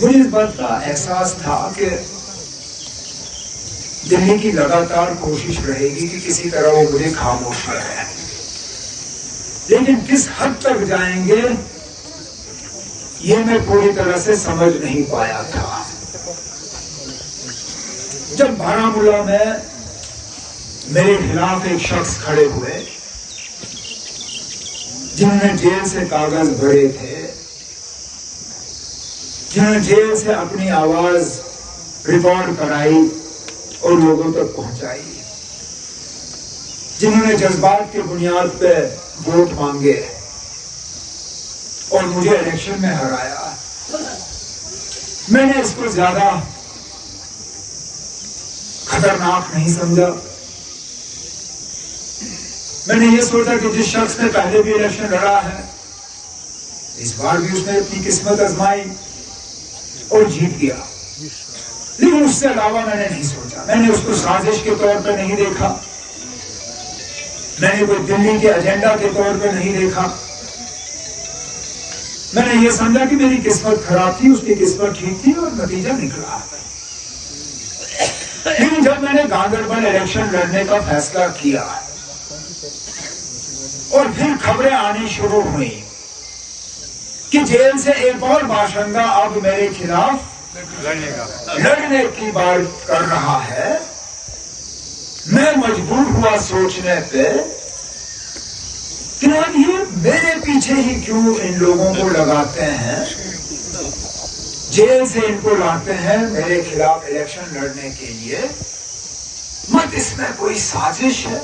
मुझे इस बात का एहसास था कि दिल्ली की लगातार कोशिश रहेगी कि किसी तरह वो मुझे खामोश रहे, लेकिन किस हद तक जाएंगे ये मैं पूरी तरह से समझ नहीं पाया था। जब बारामूला में मेरे खिलाफ एक शख्स खड़े हुए जिन्होंने जेल से कागज भरे थे, जिन्होंने जेल से अपनी आवाज रिकॉर्ड कराई और लोगों तक पहुंचाई, जिन्होंने जज्बात की बुनियाद पे वोट मांगे और मुझे इलेक्शन में हराया, मैंने इसको ज्यादा खतरनाक नहीं समझा। मैंने ये सोचा कि जिस शख्स ने पहले भी इलेक्शन लड़ा है, इस बार भी उसने अपनी किस्मत आजमाई और जीत गया, लेकिन उससे अलावा मैंने नहीं सोचा। मैंने उसको साजिश के तौर पर नहीं देखा, मैंने कोई दिल्ली के एजेंडा के तौर पर नहीं देखा। मैंने ये समझा कि मेरी किस्मत खराब थी, उसकी किस्मत ठीक थी और नतीजा निकला। लेकिन जब मैंने गांधरबल इलेक्शन लड़ने का फैसला किया और फिर खबरें आनी शुरू हुई कि जेल से एक और बाशिंदा अब मेरे खिलाफ लड़ने की बात कर रहा है, मैं मजबूर हुआ सोचने पे कि ये मेरे पीछे ही क्यों इन लोगों को लगाते हैं, जेल से इनको लाते हैं मेरे खिलाफ इलेक्शन लड़ने के लिए, मत इसमें कोई साजिश है।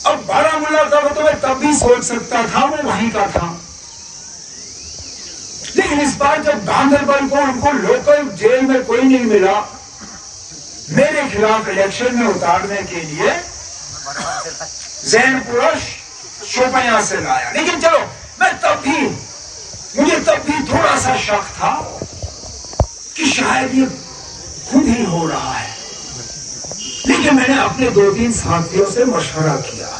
अब बारामूला का तो मैं तब भी सोच सकता था, वो वहीं का था, लेकिन इस बार जब गांधरबल को उनको लोकल जेल में कोई नहीं मिला मेरे खिलाफ इलेक्शन में उतारने के लिए, जैनपुरा शोपियां से लाया। लेकिन चलो, मुझे तब भी थोड़ा सा शक था कि शायद ये खुद ही हो रहा है, लेकिन मैंने अपने 2-3 साथियों से मशवरा किया।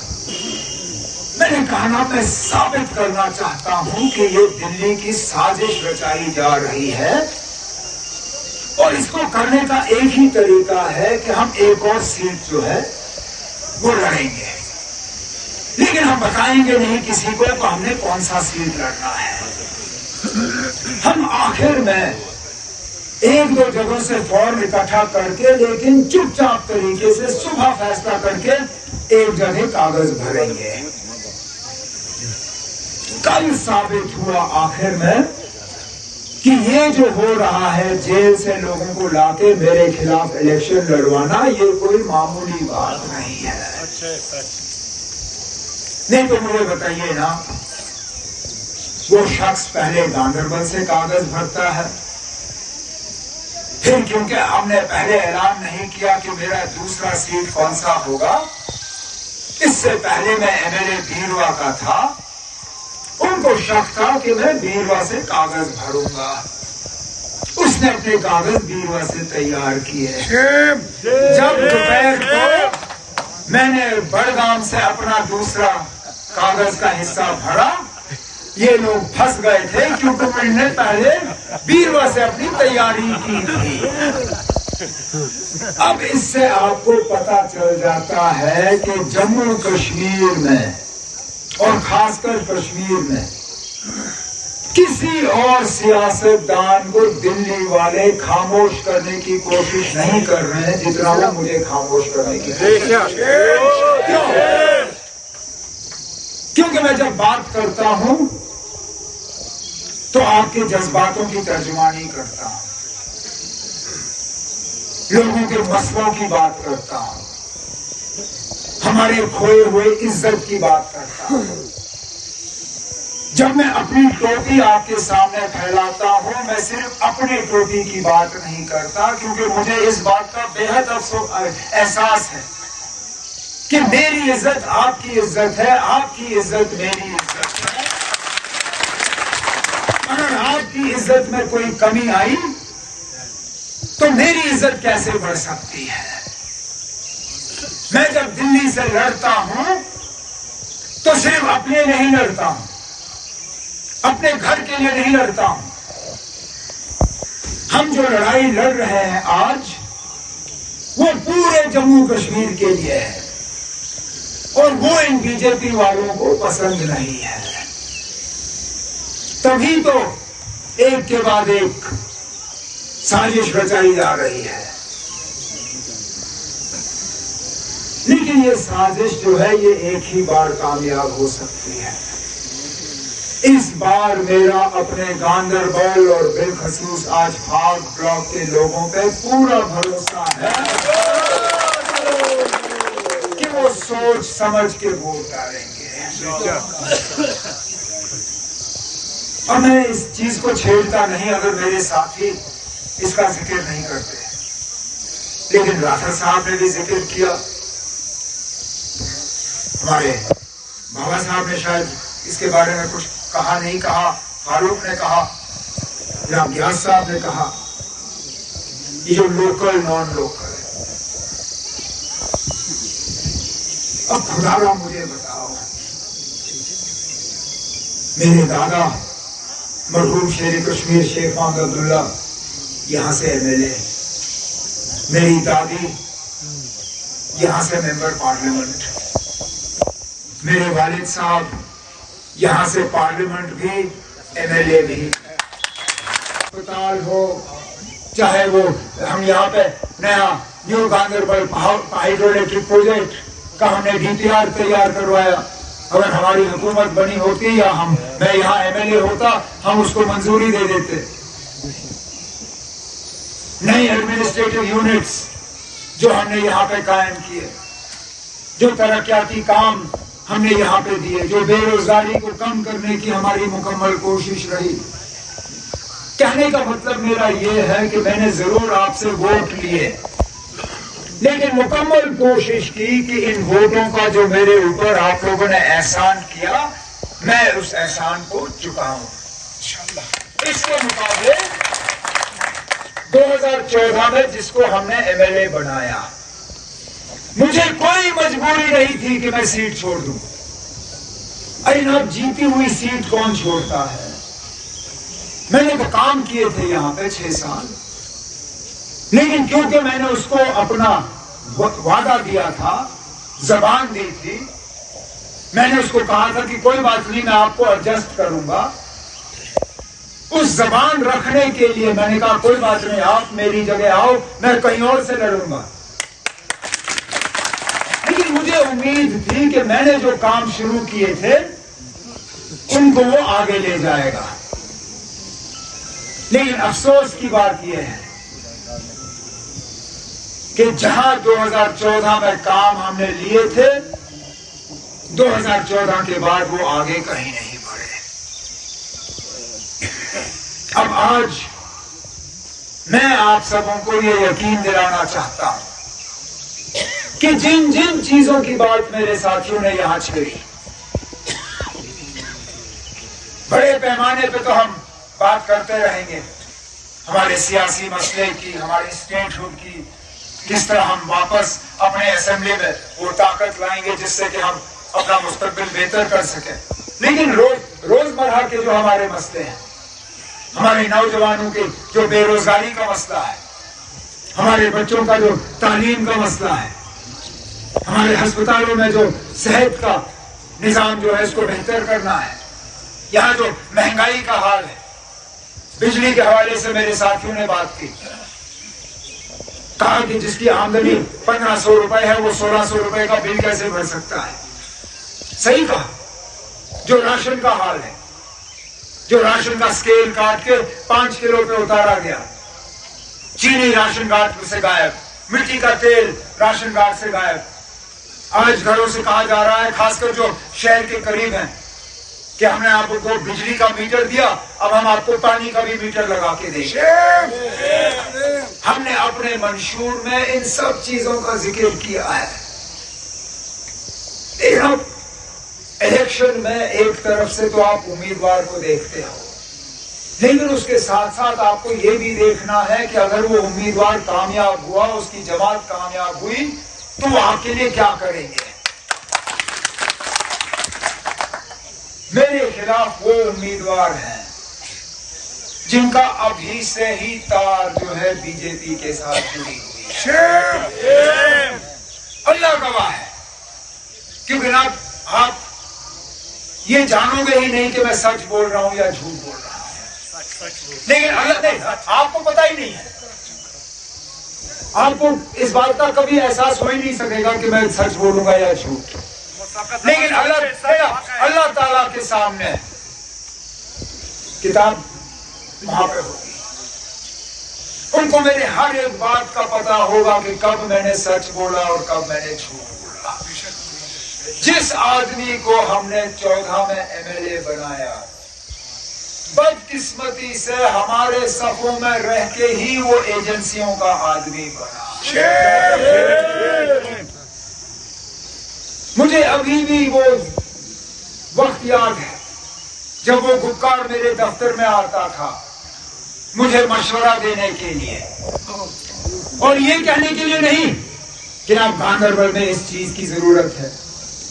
मैंने कहा ना, मैं साबित करना चाहता हूं कि ये दिल्ली की साजिश रचाई जा रही है और इसको करने का एक ही तरीका है कि हम एक और सीट जो है वो लड़ेंगे, लेकिन हम बताएंगे नहीं किसी को कि हमने कौन सा सीट लड़ना है। हम आखिर में 1-2 जगहों से फॉर्म इकट्ठा करके, लेकिन चुपचाप तरीके से सुबह फैसला करके एक जगह कागज भरेंगे। कल साबित हुआ आखिर में कि ये जो हो रहा है, जेल से लोगों को लाके मेरे खिलाफ इलेक्शन लड़वाना, ये कोई मामूली बात नहीं है। नहीं तो मुझे बताइए ना, वो शख्स पहले गांधरबल से कागज भरता है, फिर क्योंकि हमने पहले ऐलान नहीं किया कि मेरा दूसरा सीट कौन सा होगा, इससे पहले मैं एमएलए बीरवा का था, उनको शक था कि मैं बीरवा से कागज भरूंगा। उसने अपने कागज बीरवा से तैयार किए। जब दोपहर को मैंने बड़गाम से अपना दूसरा कागज का हिस्सा भरा, ये लोग फंस गए थे क्योंकि मैंने पहले बीरवा से अपनी तैयारी की थी। अब इससे आपको पता चल जाता है कि जम्मू कश्मीर में और खासकर कश्मीर में किसी और सियासतदान को दिल्ली वाले खामोश करने की कोशिश नहीं कर रहे हैं जितना वो मुझे खामोश करने की कोशिश। क्यों? क्योंकि मैं जब बात करता हूं तो आपके जज्बातों की तर्जुमानी करता हूं, लोगों के मसलों की बात करता हूं, हमारे खोए हुए इज्जत की बात करता हूं। जब मैं अपनी टोपी आपके सामने फैलाता हूं, मैं सिर्फ अपनी टोपी की बात नहीं करता, क्योंकि मुझे इस बात का बेहद एहसास है कि मेरी इज्जत आपकी इज्जत है, आपकी इज्जत मेरी इज्जत है। अगर आपकी इज्जत में कोई कमी आई तो मेरी इज्जत कैसे बढ़ सकती है? मैं जब दिल्ली से लड़ता हूं तो सिर्फ अपने नहीं लड़ता हूं, अपने घर के लिए नहीं लड़ता हूं, हम जो लड़ाई लड़ रहे हैं आज, वो पूरे जम्मू कश्मीर के लिए है और वो इन बीजेपी वालों को पसंद नहीं है। तभी तो एक के बाद एक साजिश रचाई जा रही है। लेकिन ये साजिश जो है ये एक ही बार कामयाब हो सकती है। इस बार मेरा अपने गांदरबल और बिलखसूस आज फाग ब्लॉक के लोगों पे पूरा भरोसा है कि वो सोच समझ के वोट डालेंगे। और मैं इस चीज को छेड़ता नहीं अगर मेरे साथी इसका जिक्र नहीं करते, लेकिन राठौर साहब ने भी जिक्र किया, हमारे बाबा साहब ने शायद इसके बारे में कुछ कहा नहीं कहा, फारूक ने कहा या ग्यास साहब ने कहा, ये जो लोकल नॉन लोकल है। अब खुदारा मुझे बताओ, मेरे दादा मरहूम शेर कश्मीर शेख मोहम्मद अब्दुल्ला यहां से एमएलए, मेरी दादी यहां से मेंबर पार्लियामेंट, मेरे वालिद साहब यहां से पार्लियामेंट भी एमएलए भी। अस्पताल हो चाहे वो हम यहाँ पे नया न्यू गांदरबल हाइड्रोइलेक्ट्रिक प्रोजेक्ट का हमने डीपीआर तैयार करवाया, अगर हमारी हुकूमत बनी होती या मैं यहाँ एमएलए होता हम उसको मंजूरी दे देते। नई एडमिनिस्ट्रेटिव यूनिट्स जो हमने यहाँ पे कायम किए, जो तरक्याती काम हमने यहाँ पे दिए, जो बेरोजगारी को कम करने की हमारी मुकम्मल कोशिश रही। कहने का मतलब मेरा ये है कि मैंने जरूर आपसे वोट लिए, लेकिन मुकम्मल कोशिश की कि इन वोटों का जो मेरे ऊपर आप लोगों ने एहसान किया, मैं उस एहसान को चुकाऊं। इसके मुकाबले 2014 में जिसको हमने एमएलए बनाया, मुझे कोई मजबूरी नहीं थी कि मैं सीट छोड़ दूं। अरे ना, जीती हुई सीट कौन छोड़ता है? मैंने तो काम किए थे यहाँ पे 6 साल, लेकिन क्योंकि मैंने उसको अपना वादा दिया था, जबान दी थी, मैंने उसको कहा था कि कोई बात नहीं मैं आपको एडजस्ट करूंगा। उस जबान रखने के लिए मैंने कहा कोई बात नहीं, आप मेरी जगह आओ, मैं कहीं और से लड़ूंगा। लेकिन मुझे उम्मीद थी कि मैंने जो काम शुरू किए थे उनको वो आगे ले जाएगा। लेकिन अफसोस की बात यह है कि जहां 2014 में काम हमने लिए थे, 2014 के बाद वो आगे कहीं नहीं बढ़े। अब आज मैं आप सबों को ये यकीन दिलाना चाहता हूं कि जिन जिन चीजों की बात मेरे साथियों ने यहां छेड़ी, बड़े पैमाने पे तो हम बात करते रहेंगे हमारे सियासी मसले की, हमारी स्टेटहुड की, किस तरह हम वापस अपने असेंबली में वो ताकत लाएंगे जिससे कि हम अपना मुस्तकबिल बेहतर कर सकें। लेकिन रोजमर्रा के जो हमारे मसले हैं, हमारे नौजवानों के जो बेरोजगारी का मसला है, हमारे बच्चों का जो तालीम का मसला है, हमारे अस्पतालों में जो सेहत का निजाम जो है इसको बेहतर करना है, यहाँ जो महंगाई का हाल है, बिजली के हवाले से मेरे साथियों ने बात की, कहा कि जिसकी आमदनी 1500 रुपए है वो 1600 रुपए का बिल कैसे भर सकता है। सही कहा। जो राशन का हाल है, जो राशन का स्केल काट के 5 किलो पे उतारा गया, चीनी राशन कार्ड से गायब, मिट्टी का तेल राशन कार्ड से गायब। आज घरों से कहा जा रहा है, खासकर जो शहर के करीब हैं, कि हमने आपको बिजली का मीटर दिया, अब हम आपको पानी का भी मीटर लगा के देंगे। हमने अपने मंशूर में इन सब चीजों का जिक्र किया है। अब इलेक्शन में एक तरफ से तो आप उम्मीदवार को देखते हो, लेकिन उसके साथ साथ आपको ये भी देखना है कि अगर वो उम्मीदवार कामयाब हुआ, उसकी जमात कामयाब हुई, तो आपके लिए क्या करेंगे। मेरे खिलाफ वो उम्मीदवार हैं जिनका अभी से ही तार जो है बीजेपी के साथ जुड़ी हुई है। अल्लाह गवाह है, क्योंकि आप ये जानोगे ही नहीं कि मैं सच बोल रहा हूं या झूठ बोल रहा हूं। लेकिन अल्लाह नहीं, आपको पता ही नहीं है, आपको इस बात का कभी एहसास हो ही नहीं सकेगा कि मैं सच बोलूंगा या झूठ। लेकिन अल्लाह ताला के सामने किताब वहां पे होगी, उनको मेरे हर एक बात का पता होगा कि कब मैंने सच बोला और कब मैंने झूठ बोला। जिस आदमी को हमने 14 में एमएलए बनाया, बदकिस्मती से हमारे सफों में रह के ही वो एजेंसियों का आदमी बना। मुझे अभी भी वो वक्त याद है जब वो गुक्कार मेरे दफ्तर में आता था मुझे मशवरा देने के लिए, और ये कहने के लिए नहीं कि आप गांधरबल में इस चीज की जरूरत है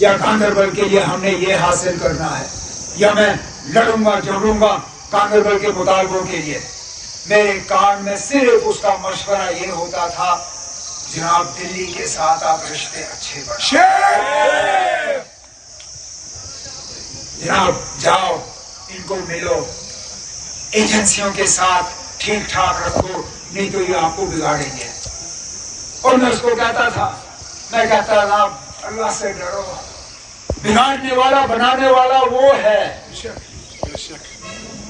या गांधरबल के लिए हमने ये हासिल करना है या मैं लड़ूंगा झगड़ूंगा गांधरबल के मुतालबों के लिए। मेरे कान में सिर्फ उसका मशवरा ये होता था, जनाब दिल्ली के साथ आप रिश्ते अच्छे बढ़ाओ, जनाब जाओ इनको मिलो, एजेंसियों के साथ ठीक ठाक रखो, नहीं तो ये आपको बिगाड़ेंगे। और मैं उसको कहता था, मैं कहता था अल्लाह से डरो, बिगाड़ने वाला बनाने वाला वो है।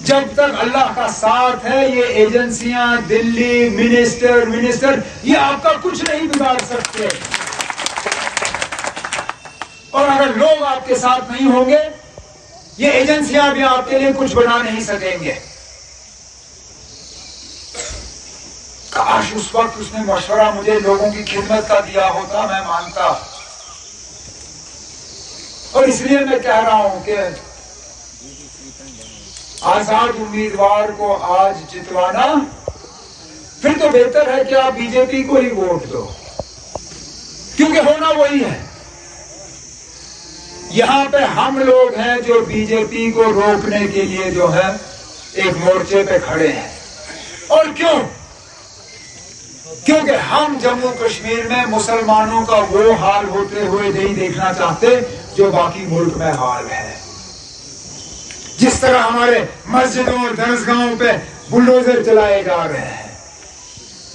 जब तक अल्लाह का साथ है ये एजेंसियां, दिल्ली, मिनिस्टर ये आपका कुछ नहीं बिगाड़ सकते। और अगर लोग आपके साथ नहीं होंगे ये एजेंसियां भी आपके लिए कुछ बना नहीं सकेंगे। काश उस वक्त उसने मशवरा मुझे लोगों की खिदमत का दिया होता, मैं मानता। और इसलिए मैं कह रहा हूं कि आजाद उम्मीदवार को आज जितवाना फिर तो बेहतर है कि आप बीजेपी को ही वोट दो, क्योंकि होना वही है। यहां पे हम लोग हैं जो बीजेपी को रोकने के लिए जो है एक मोर्चे पे खड़े हैं। और क्यों? क्योंकि हम जम्मू कश्मीर में मुसलमानों का वो हाल होते हुए नहीं देखना चाहते जो बाकी मुल्क में हाल है। जिस तरह हमारे मस्जिदों और दरसगाहों पे बुलडोजर चलाए जा रहे हैं,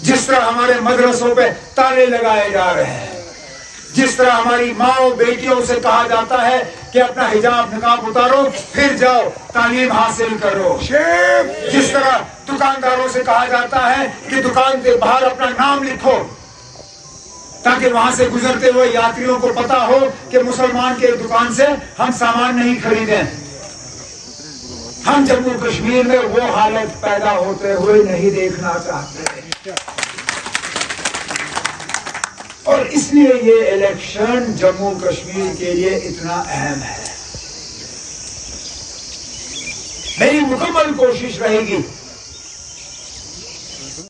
जिस तरह हमारे मदरसों पे ताले लगाए जा रहे हैं, जिस तरह हमारी माओ बेटियों से कहा जाता है कि अपना हिजाब निकाब उतारो फिर जाओ तालीम हासिल करो, जिस तरह दुकानदारों से कहा जाता है कि दुकान के बाहर अपना नाम लिखो ताकि वहां से गुजरते हुए यात्रियों को पता हो कि मुसलमान के दुकान से हम सामान नहीं खरीदें, हम जम्मू कश्मीर में वो हालत पैदा होते हुए नहीं देखना चाहते। और इसलिए ये इलेक्शन जम्मू कश्मीर के लिए इतना अहम है। मेरी मुकम्मल कोशिश रहेगी